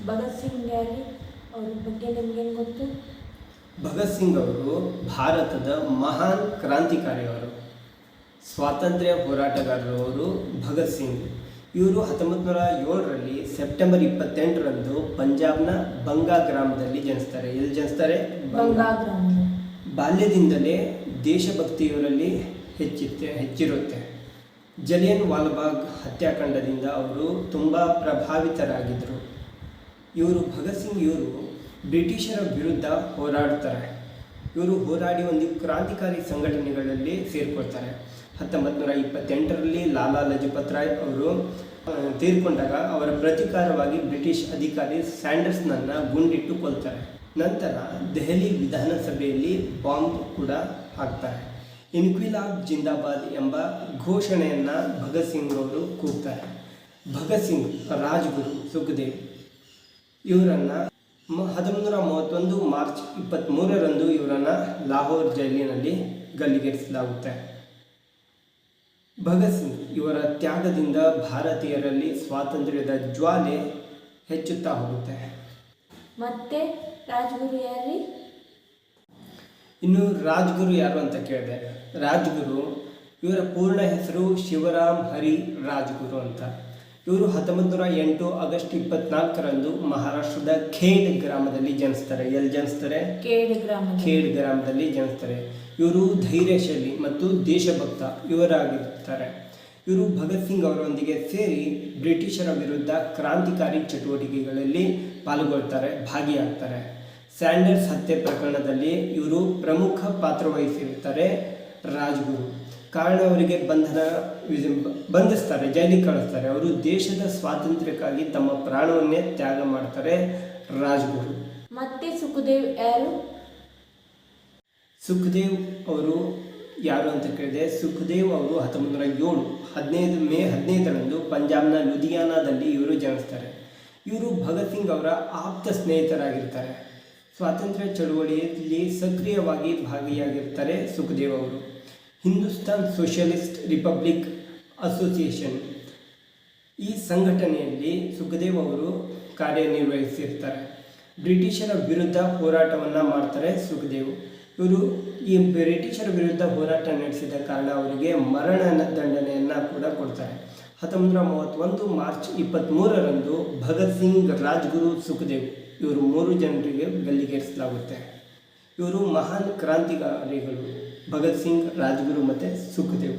ಭಗತ್ ಸಿಂಗ್ ಯಾರು? ಅವ್ರ ಬಗ್ಗೆ ನಿಮ್ಗೇನು ಗೊತ್ತು? ಭಗತ್ ಸಿಂಗ್ ಅವರು ಭಾರತದ ಮಹಾನ್ ಕ್ರಾಂತಿಕಾರಿಯವರು, ಸ್ವಾತಂತ್ರ್ಯ ಹೋರಾಟಗಾರರವರು ಭಗತ್ ಸಿಂಗ್. ಇವರು 1907ರಲ್ಲಿ ಸೆಪ್ಟೆಂಬರ್ 28ರಂದು ಪಂಜಾಬ್ನ ಬಂಗಾ ಗ್ರಾಮದಲ್ಲಿ ಜನಿಸ್ತಾರೆ. ಎಲ್ಲಿ ಜನಿಸ್ತಾರೆ? ಬಂಗಾ ಗ್ರಾಮ. ಬಾಲ್ಯದಿಂದಲೇ ದೇಶಭಕ್ತಿಯವರಲ್ಲಿ ಹೆಚ್ಚಿರುತ್ತೆ. ಜಲಿಯನ್ ವಾಲಾಬಾಗ್ ಹತ್ಯಾಕಾಂಡದಿಂದ ಅವರು ತುಂಬ ಪ್ರಭಾವಿತರಾಗಿದ್ದರು. ಭಗತ್ ಸಿಂಗ್ ಇವರು ಬ್ರಿಟಿಷರ ವಿರುದ್ಧ ಹೋರಾಡ್ತಾರೆ. ಇವರು ಹೋರಾಡಿ ಒಂದು ಕ್ರಾಂತಿಕಾರಿ ಸಂಘಟನೆಗಳಲ್ಲಿ ಸೇರಿಕೊಳ್ತಾರೆ. 1928ರಲ್ಲಿ ಲಾಲಾ ಲಜಪತ್ ರಾಯ್ ಅವರು ತೀರ್ಕೊಂಡಾಗ ಅವರ ಪ್ರತೀಕಾರವಾಗಿ ಬ್ರಿಟಿಷ್ ಅಧಿಕಾರಿ ಸ್ಯಾಂಡರ್ಸ್ನನ್ನು ಗುಂಡಿಟ್ಟು ಕೊಲ್ತಾರೆ. ನಂತರ ದೆಹಲಿ ವಿಧಾನಸಭೆಯಲ್ಲಿ ಬಾಂಬ್ ಕೂಡ ಹಾಕ್ತಾರೆ. ಇನ್ಕ್ವಿಲಾಬ್ ಜಿಂದಾಬಾದ್ ಎಂಬ ಘೋಷಣೆಯನ್ನು ಭಗತ್ ಸಿಂಗ್ ಅವರು ಕೂಗ್ತಾರೆ. ಭಗತ್ ಸಿಂಗ್, ರಾಜ್ಗುರು, ಸುಖದೇವ್ ಇವರನ್ನು 1931 ಮಾರ್ಚ್ 23ರಂದು ಇವರನ್ನು ಲಾಹೋರ್ ಜೈಲಿನಲ್ಲಿ ಗಲ್ಲಿಗೇರಿಸಲಾಗುತ್ತೆ. ಭಗತ್ ಸಿಂಗ್ ಇವರ ತ್ಯಾಗದಿಂದ ಭಾರತೀಯರಲ್ಲಿ ಸ್ವಾತಂತ್ರ್ಯದ ಜ್ವಾಲೆ ಹೆಚ್ಚುತ್ತಾ ಹೋಗುತ್ತೆ. ಮತ್ತೆ ರಾಜ್ಗುರು ಯಾರು? ಇನ್ನು ರಾಜ್ಗುರು ಯಾರು ಅಂತ ಕೇಳಿದೆ. ರಾಜ್ಗುರು ಇವರ ಪೂರ್ಣ ಹೆಸರು ಶಿವರಾಮ್ ಹರಿ ರಾಜ್ಗುರು ಅಂತ. ಇವರು 1908 ಆಗಸ್ಟ್ 24ರಂದು ಮಹಾರಾಷ್ಟ್ರದ ಖೇಡ್ ಗ್ರಾಮದಲ್ಲಿ ಜನಿಸ್ತಾರೆ. ಎಲ್ಲಿ ಜನಿಸ್ತಾರೆ? ಖೇಡ್ ಗ್ರಾಮದಲ್ಲಿ ಜನಿಸ್ತಾರೆ. ಇವರು ಧೈರ್ಯಶಾಲಿ ಮತ್ತು ದೇಶಭಕ್ತ ಇವರಾಗಿರ್ತಾರೆ. ಇವರು ಭಗತ್ ಸಿಂಗ್ ಅವರೊಂದಿಗೆ ಸೇರಿ ಬ್ರಿಟಿಷರ ವಿರುದ್ಧ ಕ್ರಾಂತಿಕಾರಿ ಚಟುವಟಿಕೆಗಳಲ್ಲಿ ಪಾಲ್ಗೊಳ್ತಾರೆ, ಭಾಗಿಯಾಗ್ತಾರೆ. ಸ್ಯಾಂಡರ್ಸ್ ಹತ್ಯೆ ಪ್ರಕರಣದಲ್ಲಿ ಇವರು ಪ್ರಮುಖ ಪಾತ್ರ ವಹಿಸಿರ್ತಾರೆ. ರಾಜ್ಗುರು ಕಾರಣ ಅವರಿಗೆ ಬಂಧಿಸ್ತಾರೆ, ಜೈಲಿಗೆ ಕಳಿಸ್ತಾರೆ. ಅವರು ದೇಶದ ಸ್ವಾತಂತ್ರ್ಯಕ್ಕಾಗಿ ತಮ್ಮ ಪ್ರಾಣವನ್ನೇ ತ್ಯಾಗ ಮಾಡ್ತಾರೆ. ರಾಜ್ಗುರು. ಮತ್ತೆ ಸುಖದೇವ್ ಯಾರು? ಸುಖದೇವ್ ಅವರು ಯಾರು ಅಂತ ಕೇಳಿದೆ. ಸುಖದೇವ್ ಅವರು 1907 ಮೇ 15ರಂದು ಪಂಜಾಬ್ನ ಲುಧಿಯಾನಾದಲ್ಲಿ ಇವರು ಜನಿಸ್ತಾರೆ. ಇವರು ಭಗತ್ ಸಿಂಗ್ ಅವರ ಆಪ್ತ ಸ್ನೇಹಿತರಾಗಿರ್ತಾರೆ. ಸ್ವಾತಂತ್ರ್ಯ ಚಳುವಳಿಯಲ್ಲಿ ಸಕ್ರಿಯವಾಗಿ ಭಾಗಿಯಾಗಿರ್ತಾರೆ. ಸುಖದೇವ್ ಅವರು ಹಿಂದೂಸ್ತಾನ್ ಸೋಷಿಯಲಿಸ್ಟ್ ರಿಪಬ್ಲಿಕ್ ಅಸೋಸಿಯೇಷನ್ ಈ ಸಂಘಟನೆಯಲ್ಲಿ ಸುಖದೇವ್ ಅವರು ಕಾರ್ಯನಿರ್ವಹಿಸಿರ್ತಾರೆ. ಬ್ರಿಟಿಷರ ವಿರುದ್ಧ ಹೋರಾಟವನ್ನು ಮಾಡ್ತಾರೆ ಸುಖದೇವ್. ಇವರು ಈ ಬ್ರಿಟಿಷರ ವಿರುದ್ಧ ಹೋರಾಟ ನಡೆಸಿದ ಕಾರಣ ಅವರಿಗೆ ಮರಣ ದಂಡನೆಯನ್ನು ಕೂಡ ಕೊಡ್ತಾರೆ. 1931 ಮಾರ್ಚ್ 23ರಂದು ಭಗತ್ ಸಿಂಗ್, ರಾಜ್ಗುರು, ಸುಖದೇವ್ ಇವರು 3 ಜನರಿಗೆ ಗಲ್ಲಿಗೇರಿಸಲಾಗುತ್ತೆ. ಇವರು ಮಹಾನ್ ಕ್ರಾಂತಿಕಾರಿಗಳು ಭಗತ್ ಸಿಂಗ್, ರಾಜ್ಗುರು ಮತ್ತು ಸುಖದೇವ್.